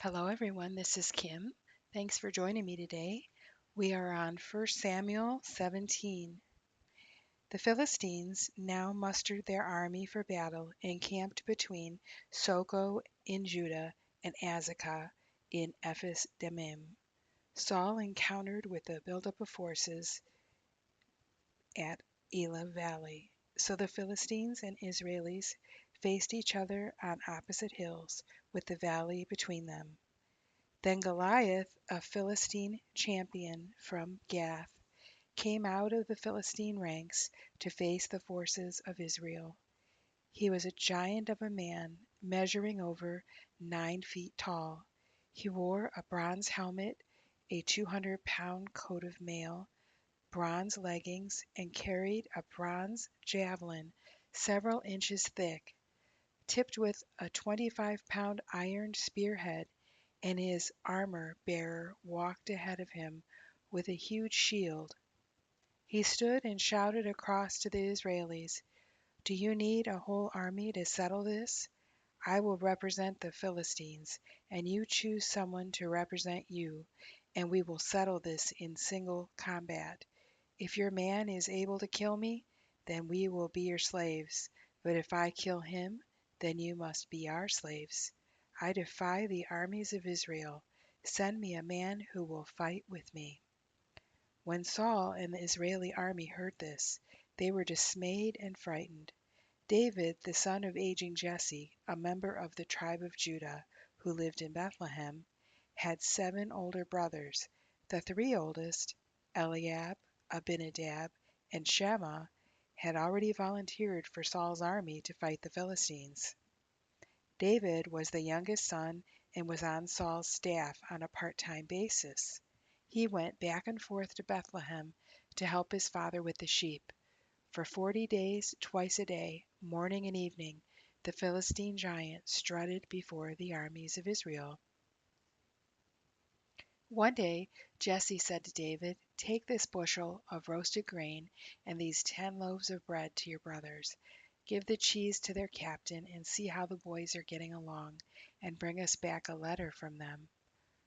Hello, everyone. This is Kim. Thanks for joining me today. We are on 1 Samuel 17. The Philistines now mustered their army for battle and camped between Soko in Judah and Azekah in Ephes Dammim. Saul encountered with the buildup of forces at Elah Valley. So the Philistines and Israelis faced each other on opposite hills, with the valley between them. Then Goliath, a Philistine champion from Gath, came out of the Philistine ranks to face the forces of Israel. He was a giant of a man, measuring over 9 feet tall. He wore a bronze helmet, a 200-pound coat of mail, bronze leggings, and carried a bronze javelin several inches thick, tipped with a 25-pound iron spearhead, and his armor-bearer walked ahead of him with a huge shield. He stood and shouted across to the Israelis, "Do you need a whole army to settle this? I will represent the Philistines, and you choose someone to represent you, and we will settle this in single combat. If your man is able to kill me, then we will be your slaves, but if I kill him, then you must be our slaves. I defy the armies of Israel. Send me a man who will fight with me." When Saul and the Israeli army heard this, they were dismayed and frightened. David, the son of aging Jesse, a member of the tribe of Judah, who lived in Bethlehem, had 7 older brothers. The 3 oldest, Eliab, Abinadab, and Shammah, had already volunteered for Saul's army to fight the Philistines. David was the youngest son and was on Saul's staff on a part-time basis. He went back and forth to Bethlehem to help his father with the sheep. For 40 days, twice a day, morning and evening, the Philistine giant strutted before the armies of Israel. One day Jesse said to David, "Take this bushel of roasted grain and these 10 loaves of bread to your brothers. Give the cheese to their captain and see how the boys are getting along, and bring us back a letter from them."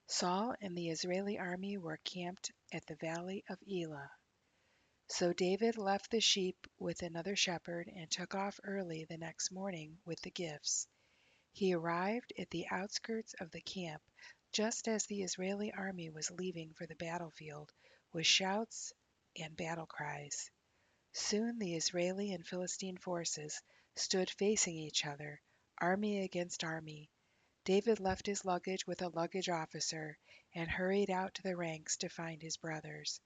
Saul and the Israeli army were camped at the valley of Elah. So David left the sheep with another shepherd and took off early the next morning with the gifts. He arrived at the outskirts of the camp just as the Israeli army was leaving for the battlefield, with shouts and battle cries. Soon the Israeli and Philistine forces stood facing each other, army against army. David left his luggage with a luggage officer and hurried out to the ranks to find his brothers.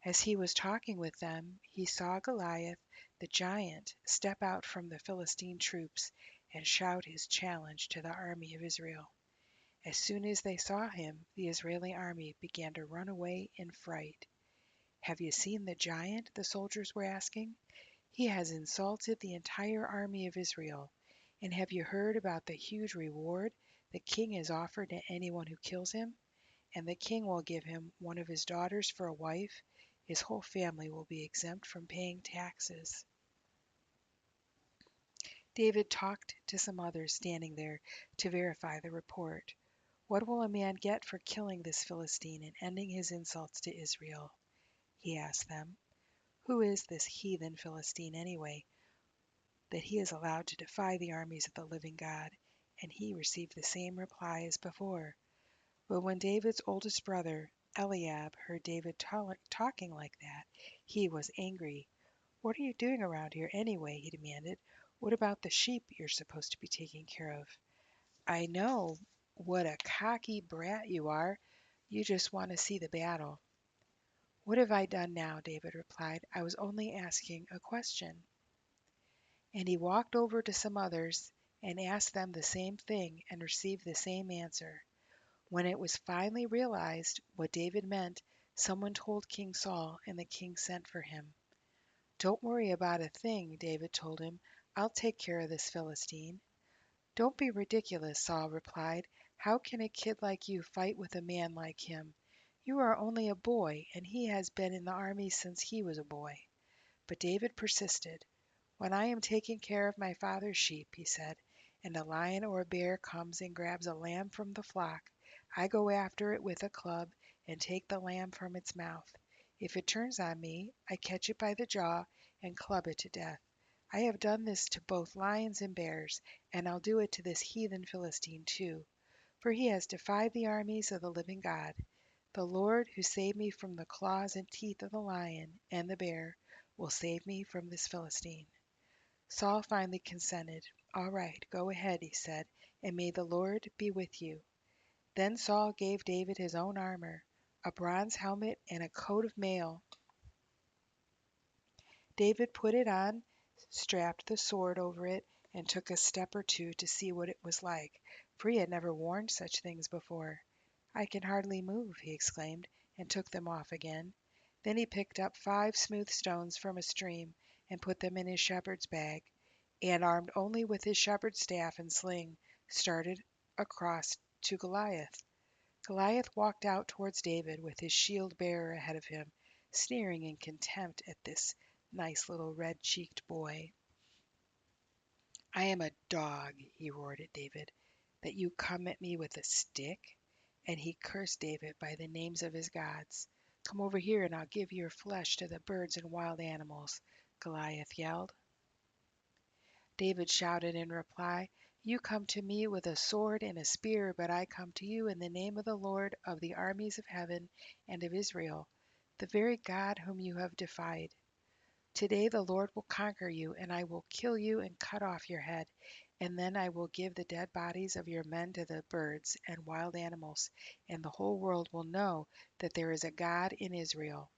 As he was talking with them, he saw Goliath, the giant, step out from the Philistine troops and shout his challenge to the army of Israel. As soon as they saw him, the Israeli army began to run away in fright. "Have you seen the giant?" the soldiers were asking. "He has insulted the entire army of Israel. And have you heard about the huge reward the king has offered to anyone who kills him? And the king will give him one of his daughters for a wife. His whole family will be exempt from paying taxes." David talked to some others standing there to verify the report. "What will a man get for killing this Philistine and ending his insults to Israel?" he asked them. "Who is this heathen Philistine anyway, that he is allowed to defy the armies of the living God?" And he received the same reply as before. But when David's oldest brother, Eliab, heard David talking like that, he was angry. "What are you doing around here anyway?" he demanded. "What about the sheep you're supposed to be taking care of?" "I know what a cocky brat you are. You just want to see the battle." "What have I done now?" David replied. "I was only asking a question." And he walked over to some others and asked them the same thing and received the same answer. When it was finally realized what David meant, someone told King Saul, and the king sent for him. "Don't worry about a thing," David told him. "I'll take care of this Philistine." "Don't be ridiculous," Saul replied. "How can a kid like you fight with a man like him? You are only a boy, and he has been in the army since he was a boy." But David persisted. "When I am taking care of my father's sheep," he said, "and a lion or a bear comes and grabs a lamb from the flock, I go after it with a club and take the lamb from its mouth. If it turns on me, I catch it by the jaw and club it to death. I have done this to both lions and bears, and I'll do it to this heathen Philistine too, for he has defied the armies of the living God. The Lord, who saved me from the claws and teeth of the lion and the bear, will save me from this Philistine." Saul finally consented. "All right, go ahead," he said, "and may the Lord be with you." Then Saul gave David his own armor, a bronze helmet and a coat of mail. David put it on, strapped the sword over it, and took a step or two to see what it was like, for he had never worn such things before. "I can hardly move," he exclaimed, and took them off again. Then he picked up 5 smooth stones from a stream and put them in his shepherd's bag, and, armed only with his shepherd's staff and sling, started across to Goliath. Goliath walked out towards David with his shield bearer ahead of him, sneering in contempt at this nice little red-cheeked boy. "I am a dog," he roared at David, "that you come at me with a stick?" And he cursed David by the names of his gods. "Come over here and I'll give your flesh to the birds and wild animals," Goliath yelled. David shouted in reply, "You come to me with a sword and a spear, but I come to you in the name of the Lord of the armies of heaven and of Israel, the very God whom you have defied. Today the Lord will conquer you, and I will kill you and cut off your head, and then I will give the dead bodies of your men to the birds and wild animals, and the whole world will know that there is a God in Israel.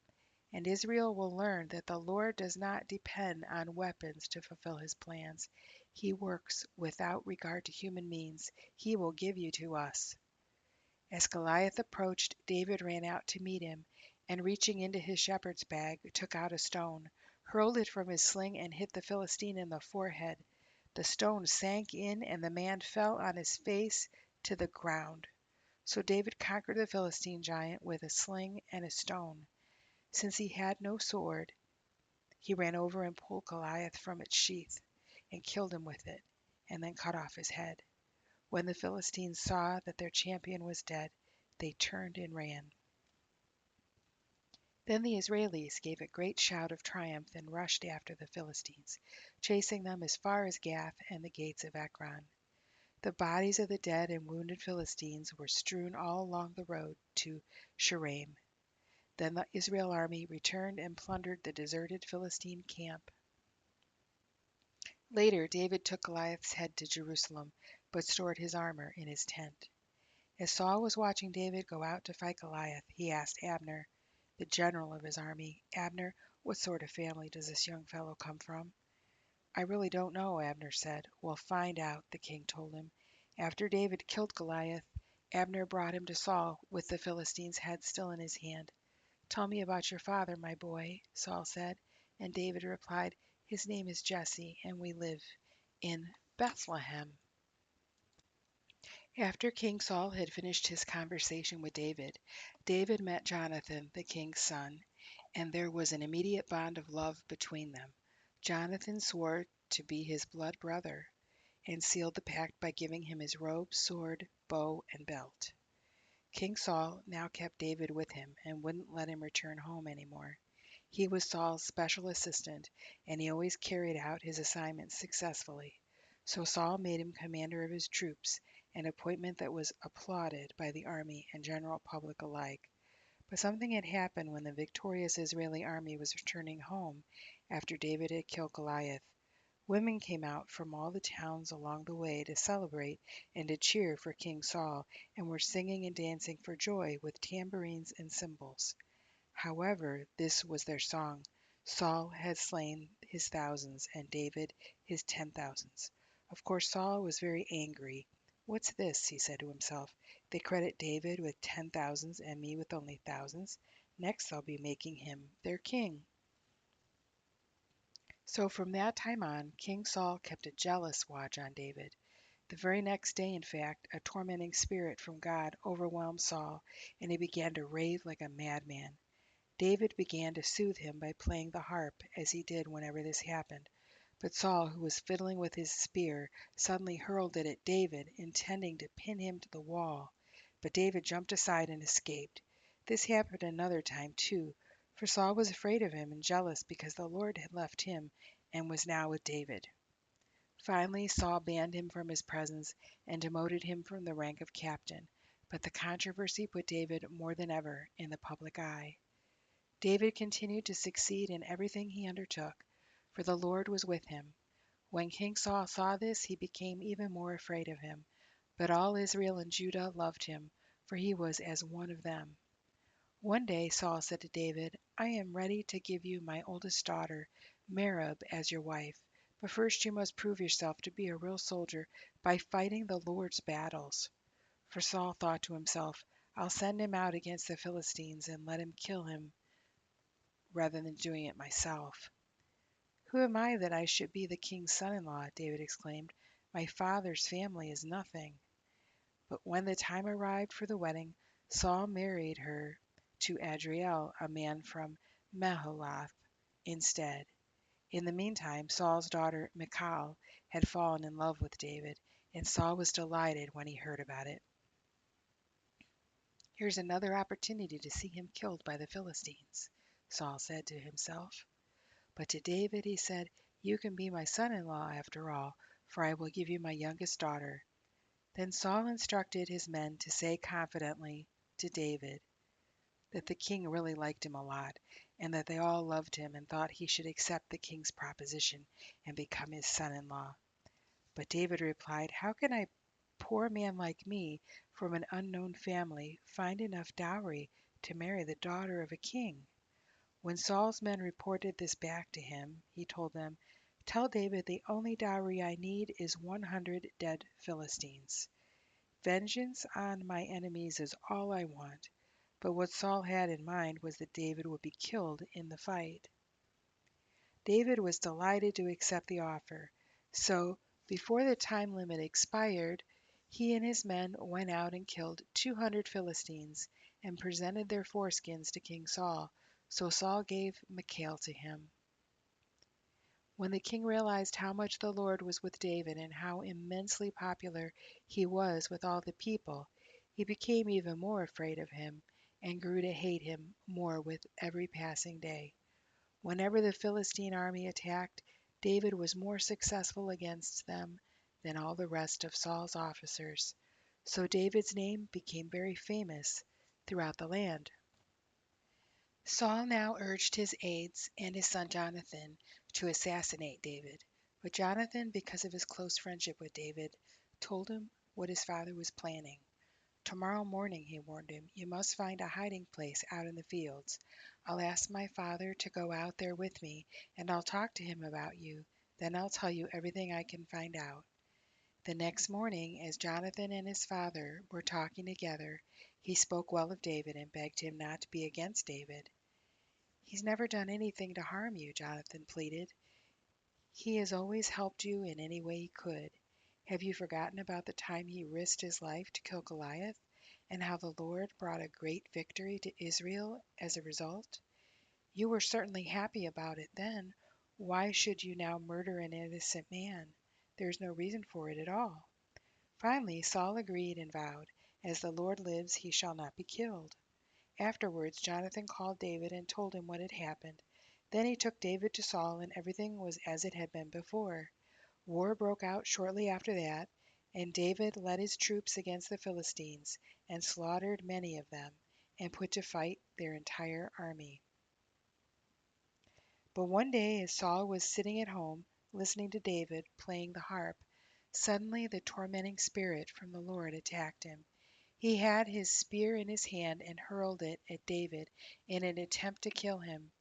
And Israel will learn that the Lord does not depend on weapons to fulfill his plans. He works without regard to human means. He will give you to us." As Goliath approached, David ran out to meet him, and reaching into his shepherd's bag, took out a stone, hurled it from his sling, and hit the Philistine in the forehead. The stone sank in, and the man fell on his face to the ground. So David conquered the Philistine giant with a sling and a stone. Since he had no sword, he ran over and pulled Goliath from its sheath, and killed him with it, and then cut off his head. When the Philistines saw that their champion was dead, they turned and ran. Then the Israelis gave a great shout of triumph and rushed after the Philistines, chasing them as far as Gath and the gates of Ekron. The bodies of the dead and wounded Philistines were strewn all along the road to Shaaraim. Then the Israel army returned and plundered the deserted Philistine camp. Later David took Goliath's head to Jerusalem, but stored his armor in his tent. As Saul was watching David go out to fight Goliath, he asked Abner, the general of his army, "Abner, what sort of family does this young fellow come from?" "I really don't know," Abner said. "We'll find out," the king told him. After David killed Goliath, Abner brought him to Saul with the Philistine's head still in his hand. "Tell me about your father, my boy," Saul said, and David replied, "His name is Jesse, and we live in Bethlehem." After King Saul had finished his conversation with David, David met Jonathan, the king's son, and there was an immediate bond of love between them. Jonathan swore to be his blood brother, and sealed the pact by giving him his robe, sword, bow, and belt. King Saul now kept David with him and wouldn't let him return home any more. He was Saul's special assistant, and he always carried out his assignments successfully. So Saul made him commander of his troops, an appointment that was applauded by the army and general public alike. But something had happened when the victorious Israeli army was returning home after David had killed Goliath. Women came out from all the towns along the way to celebrate and to cheer for King Saul, and were singing and dancing for joy with tambourines and cymbals. However, this was their song: Saul had slain his thousands, and David his 10,000s. Of course Saul was very angry. "What's this?" he said to himself. "They credit David with 10,000s and me with only thousands. Next they'll be making him their king." So from that time on, King Saul kept a jealous watch on David. The very next day, in fact, a tormenting spirit from God overwhelmed Saul, and he began to rave like a madman. David began to soothe him by playing the harp, as he did whenever this happened. But Saul, who was fiddling with his spear, suddenly hurled it at David, intending to pin him to the wall. But David jumped aside and escaped. This happened another time, too, for Saul was afraid of him and jealous because the Lord had left him and was now with David. Finally, Saul banned him from his presence and demoted him from the rank of captain, but the controversy put David more than ever in the public eye. David continued to succeed in everything he undertook, for the Lord was with him. When King Saul saw this, he became even more afraid of him, but all Israel and Judah loved him, for he was as one of them. One day Saul said to David, I am ready to give you my oldest daughter, Merab, as your wife, but first you must prove yourself to be a real soldier by fighting the Lord's battles. For Saul thought to himself, I'll send him out against the Philistines and let him kill him rather than doing it myself. Who am I that I should be the king's son-in-law? David exclaimed. My father's family is nothing. But when the time arrived for the wedding, Saul married her to Adriel, a man from Meholath, instead. In the meantime, Saul's daughter Michal had fallen in love with David, and Saul was delighted when he heard about it. Here's another opportunity to see him killed by the Philistines, Saul said to himself. But to David he said, You can be my son-in-law after all, for I will give you my youngest daughter. Then Saul instructed his men to say confidently to David that the king really liked him a lot, and that they all loved him and thought he should accept the king's proposition and become his son-in-law. But David replied, How can a poor man like me, from an unknown family, find enough dowry to marry the daughter of a king? When Saul's men reported this back to him, he told them, Tell David the only dowry I need is 100 dead Philistines. Vengeance on my enemies is all I want. But what Saul had in mind was that David would be killed in the fight. David was delighted to accept the offer. So, before the time limit expired, he and his men went out and killed 200 Philistines and presented their foreskins to King Saul. So Saul gave Michal to him. When the king realized how much the Lord was with David and how immensely popular he was with all the people, he became even more afraid of him and grew to hate him more with every passing day. Whenever the Philistine army attacked, David was more successful against them than all the rest of Saul's officers. So David's name became very famous throughout the land. Saul now urged his aides and his son Jonathan to assassinate David, but Jonathan, because of his close friendship with David, told him what his father was planning. Tomorrow morning, he warned him, you must find a hiding place out in the fields. I'll ask my father to go out there with me, and I'll talk to him about you. Then I'll tell you everything I can find out. The next morning, as Jonathan and his father were talking together, he spoke well of David and begged him not to be against David. He's never done anything to harm you, Jonathan pleaded. He has always helped you in any way he could. Have you forgotten about the time he risked his life to kill Goliath, and how the Lord brought a great victory to Israel as a result? You were certainly happy about it then. Why should you now murder an innocent man? There is no reason for it at all. Finally, Saul agreed and vowed, As the Lord lives, he shall not be killed. Afterwards Jonathan called David and told him what had happened. Then he took David to Saul, and everything was as it had been before. War broke out shortly after that, and David led his troops against the Philistines, and slaughtered many of them, and put to flight their entire army. But one day, as Saul was sitting at home, listening to David playing the harp, suddenly the tormenting spirit from the Lord attacked him. He had his spear in his hand and hurled it at David in an attempt to kill him.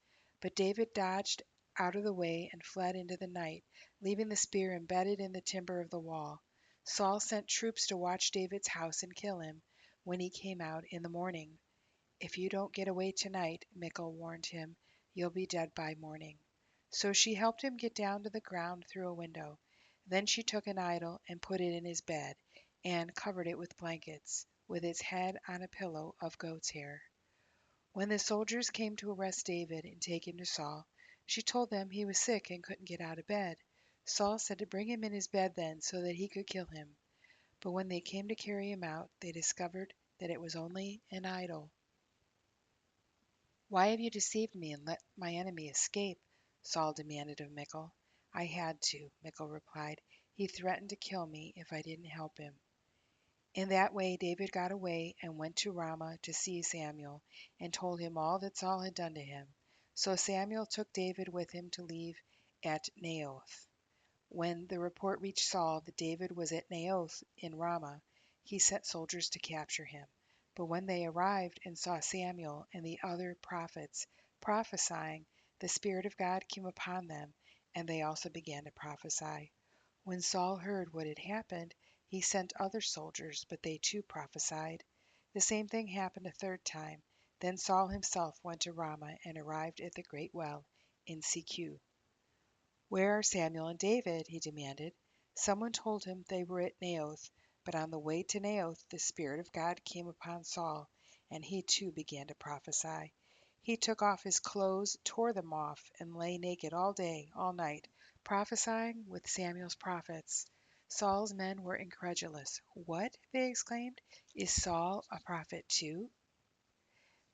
But David dodged out of the way and fled into the night, leaving the spear embedded in the timber of the wall. Saul sent troops to watch David's house and kill him when he came out in the morning. If you don't get away tonight, Michal warned him, you'll be dead by morning. So she helped him get down to the ground through a window. Then she took an idol and put it in his bed, and covered it with blankets, with its head on a pillow of goat's hair. When the soldiers came to arrest David and take him to Saul, she told them he was sick and couldn't get out of bed. Saul said to bring him in his bed then, so that he could kill him. But when they came to carry him out, they discovered that it was only an idol. Why have you deceived me and let my enemy escape? Saul demanded of Michal. I had to, Michal replied. He threatened to kill me if I didn't help him. In that way David got away and went to Ramah to see Samuel, and told him all that Saul had done to him. So Samuel took David with him to leave at Naioth. When the report reached Saul that David was at Naioth in Ramah, he sent soldiers to capture him. But when they arrived and saw Samuel and the other prophets prophesying, the Spirit of God came upon them, and they also began to prophesy. When Saul heard what had happened, he sent other soldiers, but they too prophesied. The same thing happened a third time. Then Saul himself went to Ramah and arrived at the great well in Secu. Where are Samuel and David? He demanded. Someone told him they were at Naioth, but on the way to Naioth the Spirit of God came upon Saul, and he too began to prophesy. He took off his clothes, tore them off, and lay naked all day, all night, prophesying with Samuel's prophets. Saul's men were incredulous. What? They exclaimed. Is Saul a prophet too?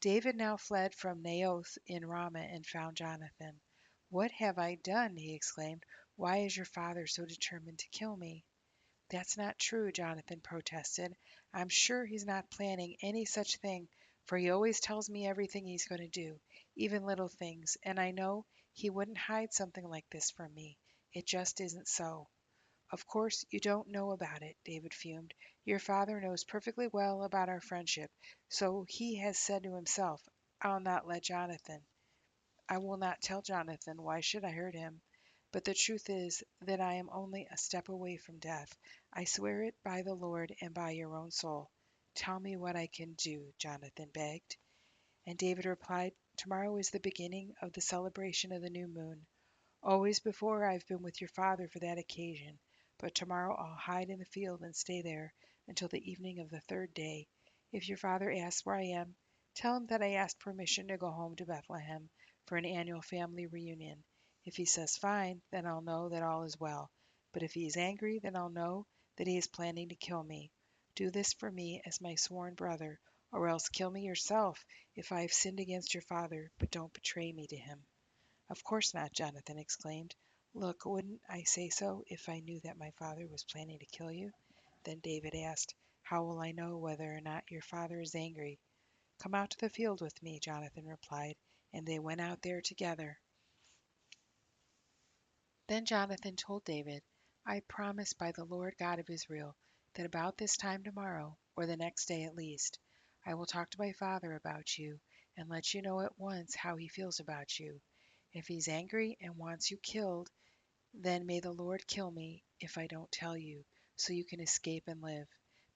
David now fled from Naioth in Ramah and found Jonathan. What have I done? He exclaimed. Why is your father so determined to kill me? That's not true, Jonathan protested. I'm sure he's not planning any such thing, for he always tells me everything he's going to do, even little things, and I know he wouldn't hide something like this from me. It just isn't so. Of course you don't know about it, David fumed. Your father knows perfectly well about our friendship, so he has said to himself, I'll not let Jonathan. I will not tell Jonathan. Why should I hurt him? But the truth is that I am only a step away from death. I swear it by the Lord and by your own soul. Tell me what I can do, Jonathan begged. And David replied, Tomorrow is the beginning of the celebration of the new moon. Always before I've been with your father for that occasion, but tomorrow I'll hide in the field and stay there until the evening of the third day. If your father asks where I am, tell him that I asked permission to go home to Bethlehem for an annual family reunion. If he says fine, then I'll know that all is well. But if he is angry, then I'll know that he is planning to kill me. Do this for me as my sworn brother, or else kill me yourself if I have sinned against your father, but don't betray me to him. Of course not, Jonathan exclaimed. Look, wouldn't I say so if I knew that my father was planning to kill you? Then David asked, How will I know whether or not your father is angry? Come out to the field with me, Jonathan replied, and they went out there together. Then Jonathan told David, I promise by the Lord God of Israel that about this time tomorrow, or the next day at least, I will talk to my father about you and let you know at once how he feels about you. If he's angry and wants you killed, then may the Lord kill me if I don't tell you, so you can escape and live.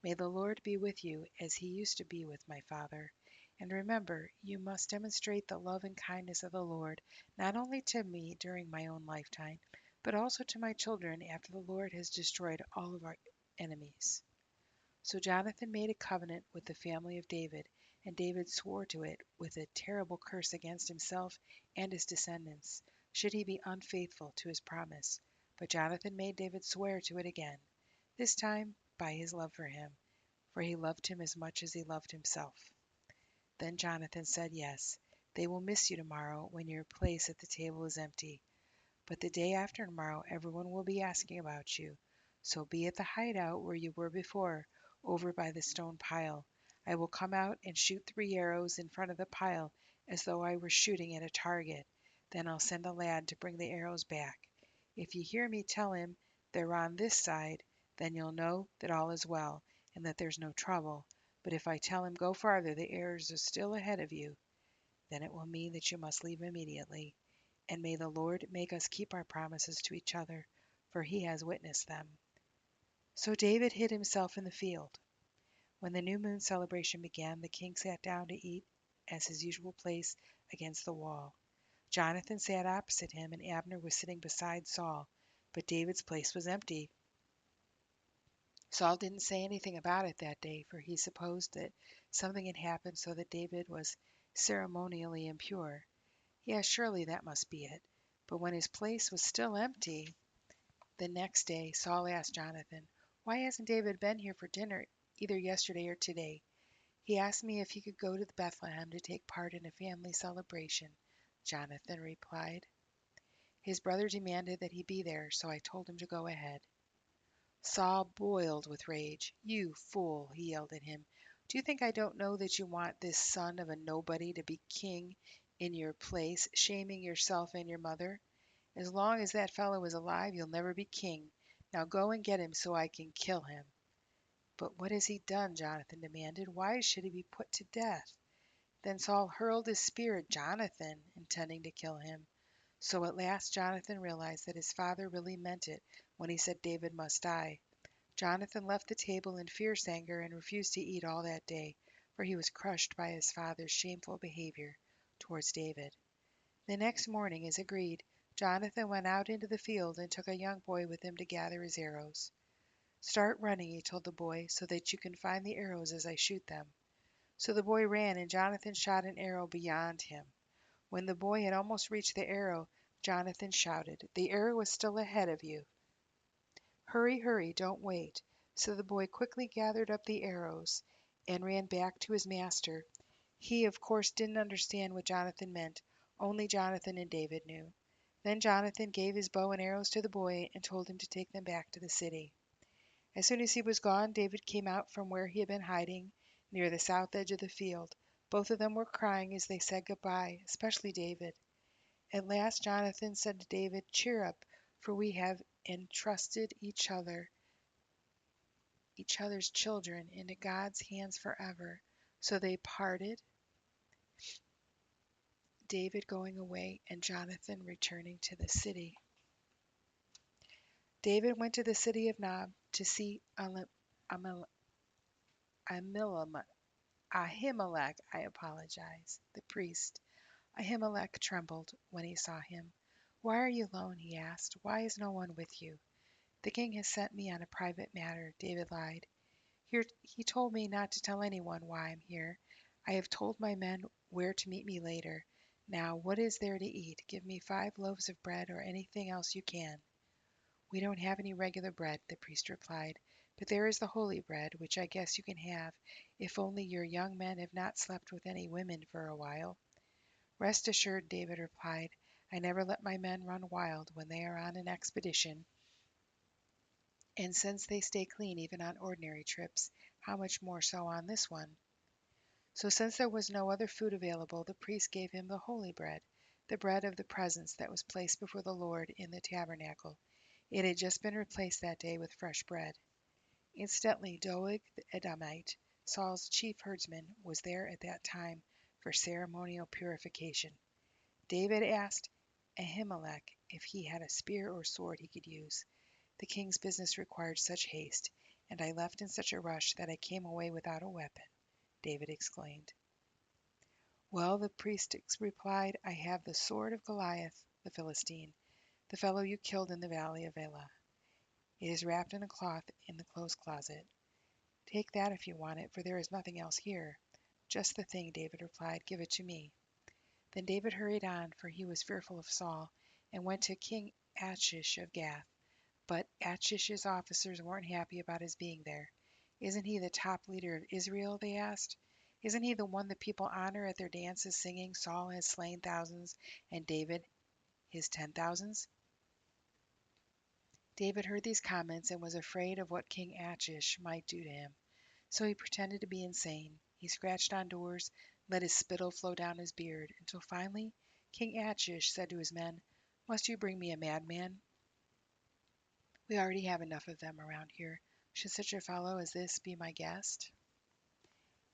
May the Lord be with you as he used to be with my father. And remember, you must demonstrate the love and kindness of the Lord, not only to me during my own lifetime, but also to my children after the Lord has destroyed all of our enemies. So Jonathan made a covenant with the family of David, and David swore to it with a terrible curse against himself and his descendants, should he be unfaithful to his promise. But Jonathan made David swear to it again, this time by his love for he loved him as much as he loved himself. Then Jonathan said, Yes, they will miss you tomorrow when your place at the table is empty. But the day after tomorrow everyone will be asking about you. So be at the hideout where you were before, over by the stone pile. I will come out and shoot 3 arrows in front of the pile as though I were shooting at a target. Then I'll send a lad to bring the arrows back. If you hear me tell him they're on this side, then you'll know that all is well and that there's no trouble. But if I tell him go farther, the arrows are still ahead of you, then it will mean that you must leave immediately. And may the Lord make us keep our promises to each other, for he has witnessed them. So David hid himself in the field. When the new moon celebration began, the king sat down to eat as his usual place against the wall. Jonathan sat opposite him, and Abner was sitting beside Saul, but David's place was empty. Saul didn't say anything about it that day, for he supposed that something had happened so that David was ceremonially impure. Yes, surely that must be it. But when his place was still empty, the next day Saul asked Jonathan, Why hasn't David been here for dinner either yesterday or today? He asked me if he could go to Bethlehem to take part in a family celebration, Jonathan replied. His brother demanded that he be there, so I told him to go ahead. Saul boiled with rage. "You fool!" he yelled at him. "Do you think I don't know that you want this son of a nobody to be king in your place, shaming yourself and your mother? As long as that fellow is alive, you'll never be king. Now go and get him so I can kill him." "But what has he done?" Jonathan demanded. "Why should he be put to death?" Then Saul hurled his spear at Jonathan, intending to kill him. So at last Jonathan realized that his father really meant it when he said David must die. Jonathan left the table in fierce anger and refused to eat all that day, for he was crushed by his father's shameful behavior towards David. The next morning, as agreed, Jonathan went out into the field and took a young boy with him to gather his arrows. "Start running," he told the boy, "so that you can find the arrows as I shoot them." So the boy ran, and Jonathan shot an arrow beyond him. When the boy had almost reached the arrow, Jonathan shouted, "The arrow is still ahead of you. Hurry, hurry, don't wait." So the boy quickly gathered up the arrows and ran back to his master. He, of course, didn't understand what Jonathan meant. Only Jonathan and David knew. Then Jonathan gave his bow and arrows to the boy and told him to take them back to the city. As soon as he was gone, David came out from where he had been hiding, near the south edge of the field. Both of them were crying as they said goodbye, especially David. At last Jonathan said to David, "Cheer up, for we have entrusted each other's children into God's hands forever." So they parted, David going away and Jonathan returning to the city. David went to the city of Nob to see Ahimelech, the priest. Ahimelech trembled when he saw him. "Why are you alone?" he asked. "Why is no one with you?" "The king has sent me on a private matter," David lied. He told me not to tell anyone why I'm here. I have told my men where to meet me later. Now, what is there to eat? Give me 5 loaves of bread or anything else you can." "We don't have any regular bread," the priest replied, "but there is the holy bread, which I guess you can have, if only your young men have not slept with any women for a while." "Rest assured," David replied, "I never let my men run wild when they are on an expedition, and since they stay clean even on ordinary trips, how much more so on this one?" So since there was no other food available, the priest gave him the holy bread, the bread of the presence that was placed before the Lord in the tabernacle. It had just been replaced that day with fresh bread. Incidentally, Doeg the Edomite, Saul's chief herdsman, was there at that time for ceremonial purification. David asked Ahimelech if he had a spear or sword he could use. "The king's business required such haste, and I left in such a rush that I came away without a weapon," David exclaimed. "Well," the priest replied, "I have the sword of Goliath the Philistine, the fellow you killed in the valley of Elah. It is wrapped in a cloth in the clothes closet. Take that if you want it, for there is nothing else here." "Just the thing," David replied. "Give it to me." Then David hurried on, for he was fearful of Saul, and went to King Achish of Gath. But Achish's officers weren't happy about his being there. "Isn't he the top leader of Israel?" they asked. "Isn't he the one the people honor at their dances, singing, 'Saul has slain thousands and David his 10,000s'?" David heard these comments and was afraid of what King Achish might do to him. So he pretended to be insane. He scratched on doors, let his spittle flow down his beard, until finally King Achish said to his men, "Must you bring me a madman? We already have enough of them around here. Should such a fellow as this be my guest?"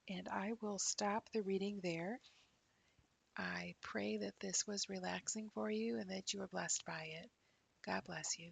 And I will stop the reading there. I pray that this was relaxing for you and that you were blessed by it. God bless you.